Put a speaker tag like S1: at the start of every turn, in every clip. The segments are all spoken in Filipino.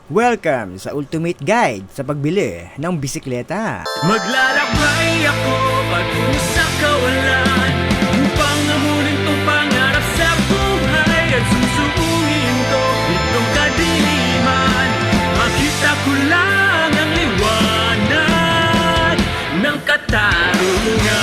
S1: Welcome sa Ultimate Guide sa pagbili ng bisikleta.
S2: Maglalakbay ako patungo sa kawalan upang amunin tong pangarap sa buhay at susuungin ko itong kadiliman. Makita ko lang ang liwanag ng katarungan.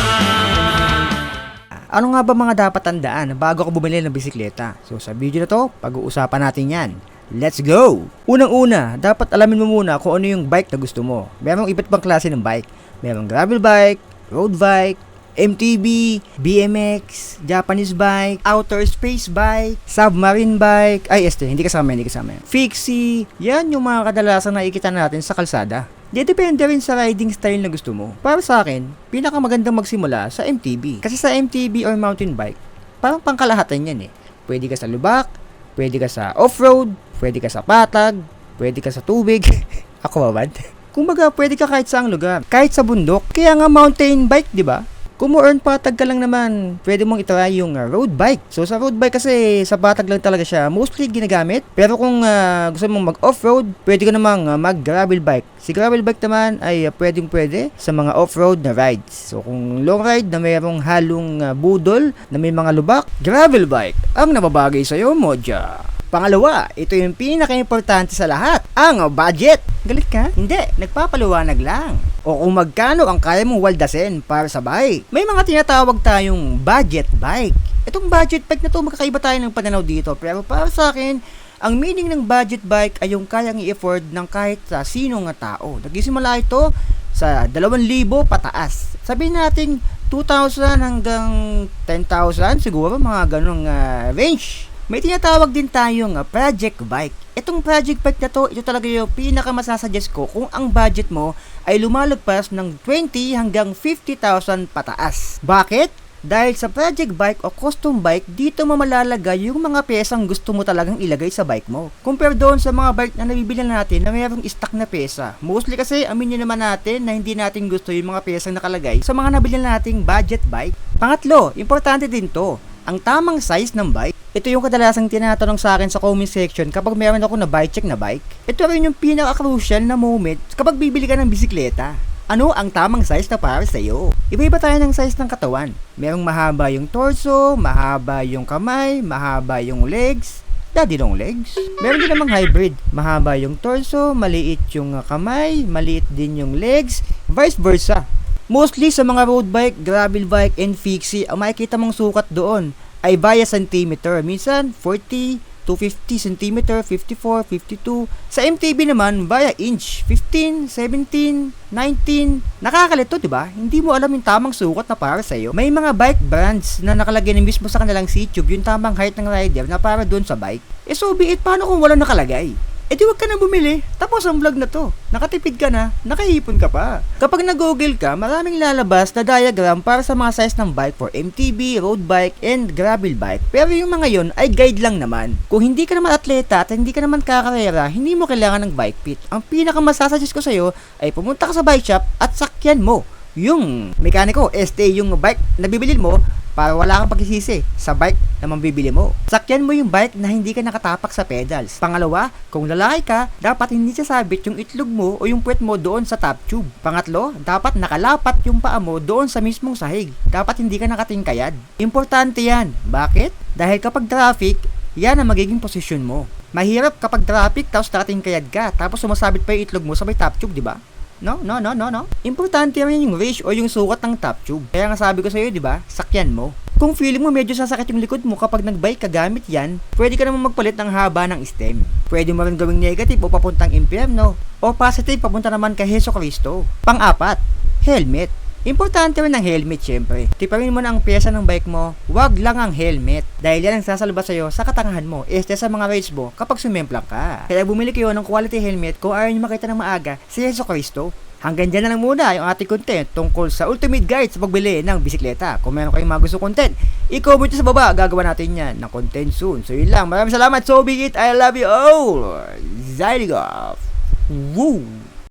S1: Ano nga ba mga dapat tandaan bago ako bumili ng bisikleta? So sa video na to, pag-uusapan natin yan. Let's go! Unang-una, dapat alamin mo muna kung ano yung bike na gusto mo. Merong iba't ibang klase ng bike. Merong gravel bike, road bike, MTB, BMX, Japanese bike, outer space bike, submarine bike, hindi kasama. Fixie, yan yung mga kadalasan nakikita natin sa kalsada. Depende rin sa riding style na gusto mo. Para sa akin, pinakamagandang magsimula sa MTB. Kasi sa MTB or mountain bike, parang pangkalahatan yan eh. Pwede ka sa lubak, pwede ka sa off-road, pwede ka sa patag, pwede ka sa tubig. Ako ba? Kumbaga, pwede ka kahit saang lugar, kahit sa bundok. Kaya nga mountain bike, di ba? Kung mo earn patag ka lang naman, pwede mong itry yung road bike. So sa road bike kasi sa patag lang talaga siya mostly ginagamit. Pero kung gusto mong mag-off-road, pwede ka namang mag-gravel bike. Si gravel bike naman ay pwede sa mga off-road na rides. So kung long ride na mayroong halong budol na may mga lubak, gravel bike ang nababagay sa'yo, Modja. Pangalawa, ito yung pinaka-importante sa lahat, ang budget. Galit ka? Hindi, nagpapaliwanag lang. O kung magkano ang kaya mong waldasin para sa bike. May mga tinatawag tayong budget bike. Itong budget bike na to, magkakaiba tayo ng pananaw dito. Pero para sa akin, ang meaning ng budget bike ay yung kayang i-afford ng kahit sa sino nga tao. Nagsisimula ito sa 2,000 pataas. Sabihin natin 2,000 hanggang 10,000 siguro, mga ganong range. May tinatawag din tayong project bike. Itong project bike na to, ito talaga yung pinakamasasuggest ko kung ang budget mo ay lumalagpas ng 20 hanggang 50,000 pataas. Bakit? Dahil sa project bike o custom bike, dito mo malalagay yung mga pyesang gusto mo talagang ilagay sa bike mo. Compare doon sa mga bike na nabibili natin na mayroong stock na pyesa. Mostly kasi, aminin naman natin na hindi natin gusto yung mga pyesang nakalagay sa mga nabili nating budget bike. Pangatlo, importante din to, ang tamang size ng bike. Ito yung kadalasang tinatanong sa akin sa comment section kapag meron ako na bike check na bike. Ito rin yung pinaka-crucial na moment kapag bibili ka ng bisikleta. Ano ang tamang size na para sa'yo? Iba-iba tayo ng size ng katawan. Merong mahaba yung torso, mahaba yung kamay, mahaba yung legs, daddy long legs. Meron din namang hybrid. Mahaba yung torso, maliit yung kamay, maliit din yung legs, vice versa. Mostly sa mga road bike, gravel bike, and fixie, ang makikita mong sukat doon ay via centimeter. Minsan, 40 to 50 cm, 54, 52. Sa MTB naman, via inch. 15, 17, 19. Nakakalito, diba? Hindi mo alam yung tamang sukat na para sa'yo. May mga bike brands na nakalagay na mismo sa kanilang C-tube yung tamang height ng rider na para doon sa bike. So be it, paano kung walang nakalagay? Di wag ka na bumili. Tapos ang vlog na to. Nakatipid ka na, nakahipon ka pa. Kapag nag-google ka, maraming lalabas na diagram para sa mga size ng bike for MTB, road bike, and gravel bike. Pero yung mga yon ay guide lang naman. Kung hindi ka naman atleta at hindi ka naman kakarera, hindi mo kailangan ng bike fit. Ang pinakamasasuggest ko sa'yo ay pumunta ka sa bike shop at sakyan mo yung mekaniko, yung bike na bibilin mo para wala kang pagsisisi sa bike na mabibili mo. Sakyan mo yung bike na hindi ka nakatapak sa pedals. Pangalawa, kung lalaki ka, dapat hindi sasabit yung itlog mo o yung puwet mo doon sa top tube. Pangatlo, dapat nakalapat yung paa mo doon sa mismong sahig. Dapat hindi ka nakatingkayad. Importante yan. Bakit? Dahil kapag traffic, yan ang magiging posisyon mo. Mahirap kapag traffic tapos nakatingkayad ka tapos sumasabit pa yung itlog mo sa may top tube, di ba? No. Importante rin yung range o yung sukat ng top tube. Kaya nga sabi ko sa'yo, di ba? Sakyan mo. Kung feeling mo medyo sasakit yung likod mo kapag nagbike ka gamit yan, pwede ka naman magpalit ng haba ng stem. Pwede mo rin gawing negative o papuntang impyerno. O positive papunta naman kay Heso Kristo. Pang-apat, helmet. Importante rin ang helmet syempre. Tiparin mo na ang pyesa ng bike mo, wag lang ang helmet. Dahil yan ang sasalba sa'yo sa katangahan mo, sa mga rides mo kapag sumemplang ka. Kaya bumili kayo ng quality helmet kung ayaw nyo makita ng maaga si Heso Kristo. Hanggang dyan na lang muna yung ating content tungkol sa Ultimate Guide sa pagbili ng bisikleta. Kung meron kayong mga gusto content, i-comment nyo sa baba. Gagawa natin yan ng content soon. So yun lang. Maraming salamat. So be it. I love you all. Signing off. Woo!